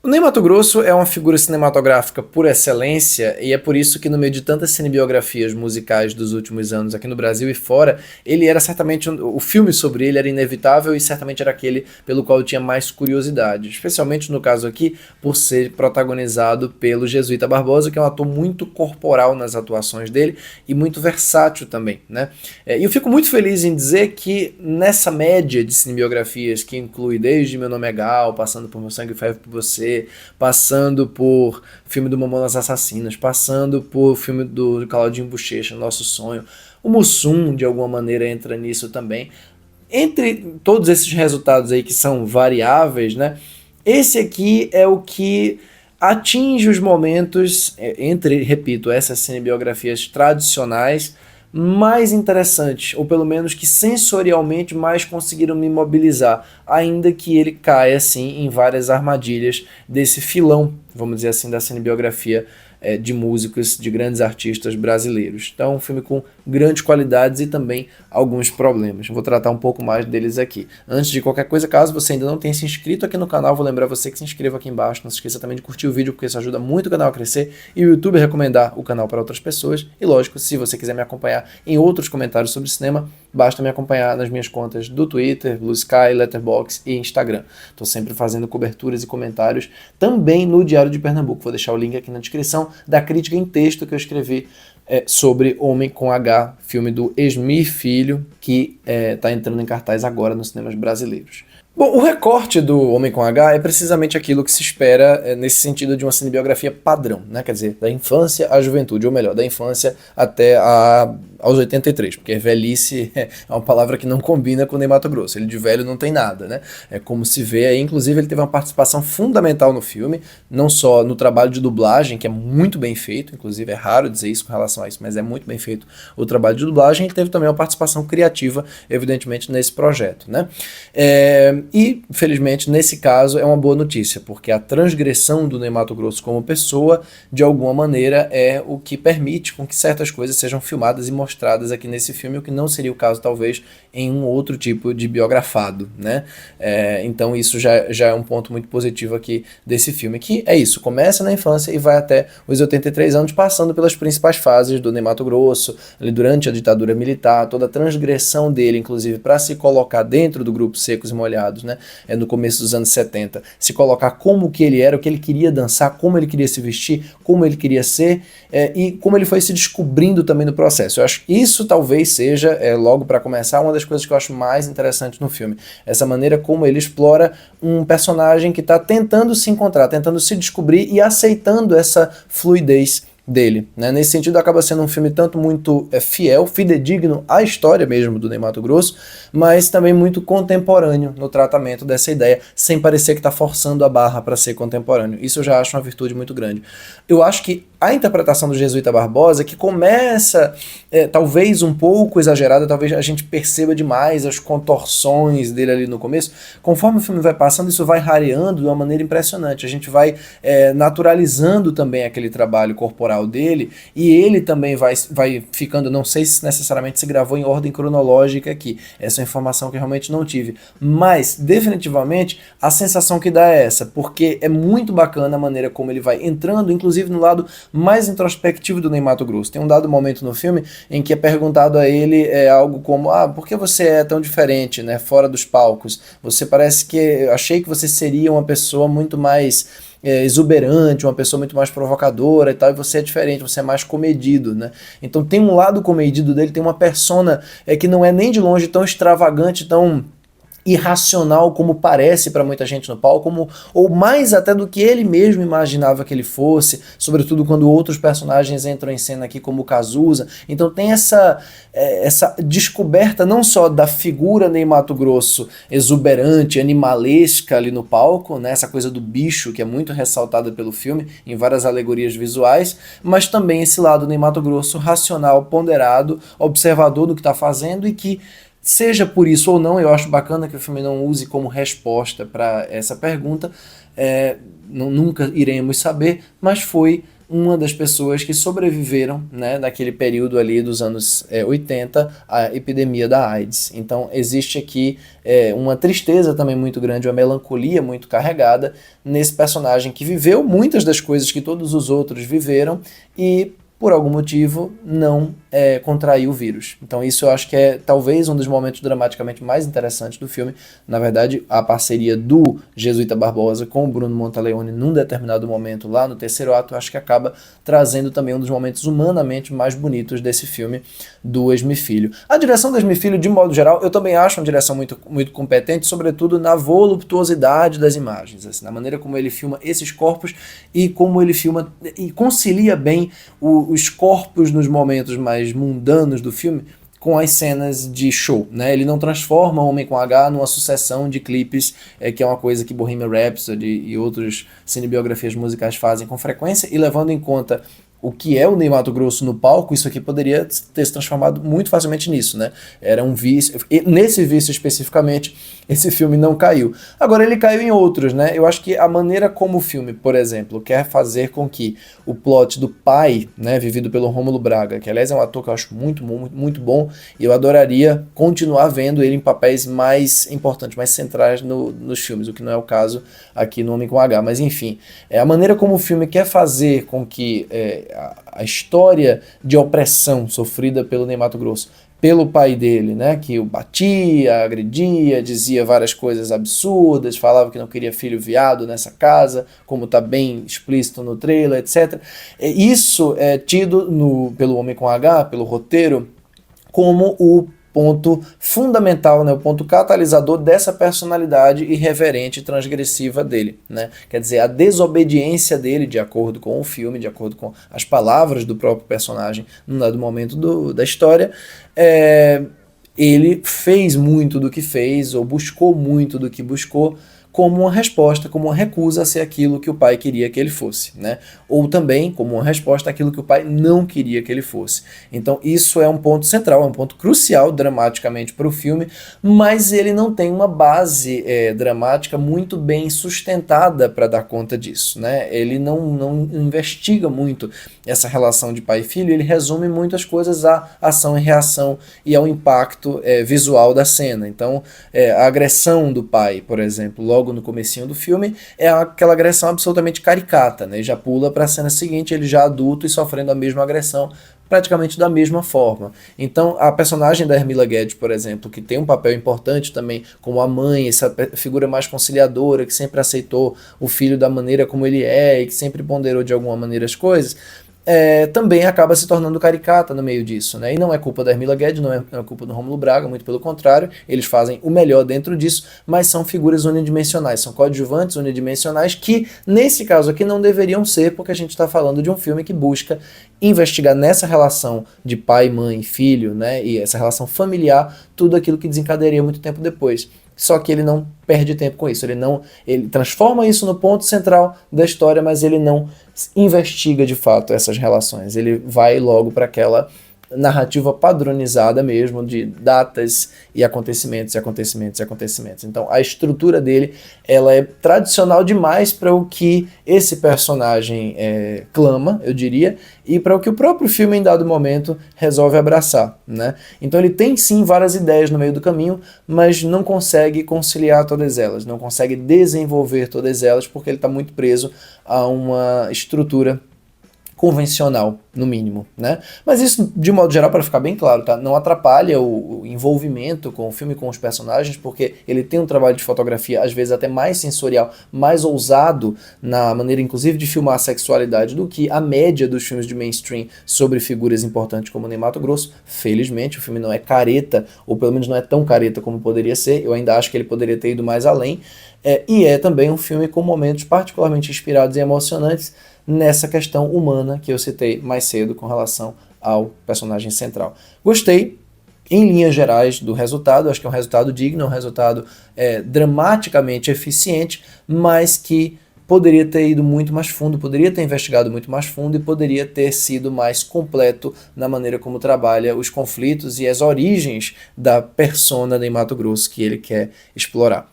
O Ney Matogrosso é uma figura cinematográfica por excelência e é por isso que no meio de tantas cinebiografias musicais dos últimos anos aqui no Brasil e fora, ele era certamente o filme sobre ele era inevitável e certamente era aquele pelo qual eu tinha mais curiosidade, especialmente no caso aqui por ser protagonizado pelo Jesuíta Barbosa, que é um ator muito corporal nas atuações dele e muito versátil também, né? E eu fico muito feliz em dizer que nessa média de cinebiografias que inclui desde Meu Nome é Gal, passando por Meu Sangue Ferve por Você, passando por filme do Mamonas Assassinas, passando por filme do Claudinho Bochecha, Nosso Sonho, o Mussum de alguma maneira entra nisso também. Entre todos esses resultados aí que são variáveis, né? Esse aqui é o que atinge os momentos entre, repito, essas cinebiografias tradicionais mais interessantes, ou pelo menos que sensorialmente mais conseguiram me mobilizar, ainda que ele caia assim em várias armadilhas desse filão, vamos dizer assim, da cinebiografia de músicos, de grandes artistas brasileiros. Então, um filme com grandes qualidades e também alguns problemas. Vou tratar um pouco mais deles aqui. Antes de qualquer coisa, caso você ainda não tenha se inscrito aqui no canal, vou lembrar você que se inscreva aqui embaixo. Não se esqueça também de curtir o vídeo, porque isso ajuda muito o canal a crescer e o YouTube a recomendar o canal para outras pessoas. E lógico, se você quiser me acompanhar em outros comentários sobre cinema, basta me acompanhar nas minhas contas do Twitter, Blue Sky, Letterboxd e Instagram. Estou sempre fazendo coberturas e comentários também no Diário de Pernambuco. Vou deixar o link aqui na descrição da crítica em texto que eu escrevi sobre Homem com H, filme do Esmir Filho, que está entrando em cartaz agora nos cinemas brasileiros. Bom, o recorte do Homem com H é precisamente aquilo que se espera nesse sentido de uma cinebiografia padrão, né? Quer dizer, da infância à juventude, ou melhor, da infância até aos 83, porque velhice é uma palavra que não combina com o Ney Matogrosso, ele de velho não tem nada, né? É como se vê aí, inclusive ele teve uma participação fundamental no filme, não só no trabalho de dublagem, que é muito bem feito, inclusive é raro dizer isso com relação a isso, mas é muito bem feito o trabalho de dublagem, e teve também uma participação criativa, evidentemente, nesse projeto, né? E, felizmente, nesse caso é uma boa notícia, porque a transgressão do Ney Matogrosso como pessoa, de alguma maneira, é o que permite com que certas coisas sejam filmadas e mostradas aqui nesse filme, o que não seria o caso, talvez, em um outro tipo de biografado, né? Então isso já é um ponto muito positivo aqui desse filme, que é isso, começa na infância e vai até os 83 anos, passando pelas principais fases do Ney Matogrosso, ali durante a ditadura militar, toda a transgressão dele, inclusive, para se colocar dentro do grupo Secos e Molhados, né? No começo dos anos 70, se colocar como que ele era, o que ele queria dançar, como ele queria se vestir, como ele queria ser, e como ele foi se descobrindo também no processo. Eu acho que isso talvez seja, logo para começar, uma das coisas que eu acho mais interessantes no filme. Essa maneira como ele explora um personagem que está tentando se encontrar, tentando se descobrir e aceitando essa fluidez dele, né? Nesse sentido acaba sendo um filme tanto muito fiel, fidedigno à história mesmo do Ney Matogrosso, mas também muito contemporâneo no tratamento dessa ideia, sem parecer que está forçando a barra para ser contemporâneo. Isso eu já acho uma virtude muito grande. Eu acho que a interpretação do Jesuíta Barbosa, que começa talvez um pouco exagerada, talvez a gente perceba demais as contorções dele ali no começo, conforme o filme vai passando, isso vai rareando de uma maneira impressionante, a gente vai naturalizando também aquele trabalho corporal dele, e ele também vai ficando, não sei se necessariamente se gravou em ordem cronológica aqui, essa é uma informação que eu realmente não tive, mas definitivamente a sensação que dá é essa, porque é muito bacana a maneira como ele vai entrando, inclusive no lado mais introspectivo do Ney Matogrosso. Tem um dado momento no filme em que é perguntado a ele algo como, por que você é tão diferente, né, fora dos palcos? Você parece que, eu achei que você seria uma pessoa muito mais exuberante, uma pessoa muito mais provocadora e tal, e você é diferente, você é mais comedido, né? Então tem um lado comedido dele, tem uma persona que não é nem de longe tão extravagante, tão irracional como parece para muita gente no palco, ou mais até do que ele mesmo imaginava que ele fosse, sobretudo quando outros personagens entram em cena aqui como o Cazuza. Então tem essa descoberta não só da figura Ney Matogrosso exuberante, animalesca ali no palco, né, essa coisa do bicho que é muito ressaltada pelo filme em várias alegorias visuais, mas também esse lado Ney Matogrosso racional, ponderado, observador do que está fazendo, e que seja por isso ou não, eu acho bacana que o filme não use como resposta para essa pergunta, nunca iremos saber, mas foi uma das pessoas que sobreviveram, né, naquele período ali dos anos 80, à epidemia da AIDS. Então existe aqui uma tristeza também muito grande, uma melancolia muito carregada nesse personagem que viveu muitas das coisas que todos os outros viveram e por algum motivo não contraiu o vírus. Então isso eu acho que é talvez um dos momentos dramaticamente mais interessantes do filme. Na verdade, a parceria do Jesuíta Barbosa com o Bruno Montaleone num determinado momento lá no terceiro ato, eu acho que acaba trazendo também um dos momentos humanamente mais bonitos desse filme do Esme Filho. A direção do Esme Filho, de modo geral, eu também acho uma direção muito, muito competente, sobretudo na voluptuosidade das imagens, assim, na maneira como ele filma esses corpos e como ele filma e concilia bem os corpos nos momentos mais mundanos do filme com as cenas de show, né? Ele não transforma Homem com H numa sucessão de clipes, que é uma coisa que Bohemian Rhapsody e outras cinebiografias musicais fazem com frequência, e levando em conta o que é o Ney Matogrosso no palco, isso aqui poderia ter se transformado muito facilmente nisso, né? Era um vício, e nesse vício especificamente, esse filme não caiu. Agora ele caiu em outros, né? Eu acho que a maneira como o filme, por exemplo, quer fazer com que o plot do pai, né, vivido pelo Rômulo Braga, que aliás é um ator que eu acho muito, muito, muito bom, e eu adoraria continuar vendo ele em papéis mais importantes, mais centrais nos filmes, o que não é o caso aqui no Homem com H, mas enfim, a maneira como o filme quer fazer com que a história de opressão sofrida pelo Ney Matogrosso pelo pai dele, né, que o batia, agredia, dizia várias coisas absurdas, falava que não queria filho viado nessa casa, como está bem explícito no trailer, etc. Isso é tido pelo Homem com H, pelo roteiro, como o ponto fundamental, né, o ponto catalisador dessa personalidade irreverente e transgressiva dele, né? Quer dizer, a desobediência dele, de acordo com o filme, de acordo com as palavras do próprio personagem num dado momento da história, ele fez muito do que fez, ou buscou muito do que buscou, como uma resposta, como uma recusa a ser aquilo que o pai queria que ele fosse, né? Ou também como uma resposta àquilo que o pai não queria que ele fosse. Então isso é um ponto central, é um ponto crucial dramaticamente para o filme, mas ele não tem uma base dramática muito bem sustentada para dar conta disso, né? Ele não investiga muito essa relação de pai e filho, ele resume muitas coisas à ação e reação e ao impacto visual da cena. Então a agressão do pai, por exemplo, logo no comecinho do filme, é aquela agressão absolutamente caricata, né? E já pula para a cena seguinte, ele já adulto e sofrendo a mesma agressão, praticamente da mesma forma. Então, a personagem da Hermila Guedes, por exemplo, que tem um papel importante também como a mãe, essa figura mais conciliadora, que sempre aceitou o filho da maneira como ele é e que sempre ponderou de alguma maneira as coisas, também acaba se tornando caricata no meio disso, né? E não é culpa da Hermila Guedes, não é culpa do Rômulo Braga, muito pelo contrário, eles fazem o melhor dentro disso, mas são figuras unidimensionais, são coadjuvantes unidimensionais que, nesse caso aqui, não deveriam ser, porque a gente está falando de um filme que busca investigar nessa relação de pai, mãe, filho, né? E essa relação familiar, tudo aquilo que desencadearia muito tempo depois. Só que ele não perde tempo com isso, ele transforma isso no ponto central da história, mas ele não investiga de fato essas relações, ele vai logo para aquela narrativa padronizada mesmo de datas e acontecimentos e acontecimentos e acontecimentos. Então a estrutura dele, ela é tradicional demais para o que esse personagem clama, eu diria, e para o que o próprio filme em dado momento resolve abraçar, né? Então ele tem sim várias ideias no meio do caminho, mas não consegue conciliar todas elas, não consegue desenvolver todas elas porque ele está muito preso a uma estrutura convencional, no mínimo, né? Mas isso, de modo geral, para ficar bem claro, tá? Não atrapalha o envolvimento com o filme, com os personagens, porque ele tem um trabalho de fotografia, às vezes até mais sensorial, mais ousado na maneira, inclusive, de filmar a sexualidade do que a média dos filmes de mainstream sobre figuras importantes como Ney Matogrosso. Felizmente, o filme não é careta, ou pelo menos não é tão careta como poderia ser. Eu ainda acho que ele poderia ter ido mais além. E é também um filme com momentos particularmente inspirados e emocionantes nessa questão humana que eu citei mais cedo com relação ao personagem central. Gostei, em linhas gerais, do resultado, acho que é um resultado digno, um resultado dramaticamente eficiente, mas que poderia ter ido muito mais fundo, poderia ter investigado muito mais fundo e poderia ter sido mais completo na maneira como trabalha os conflitos e as origens da persona de Mato Grosso que ele quer explorar.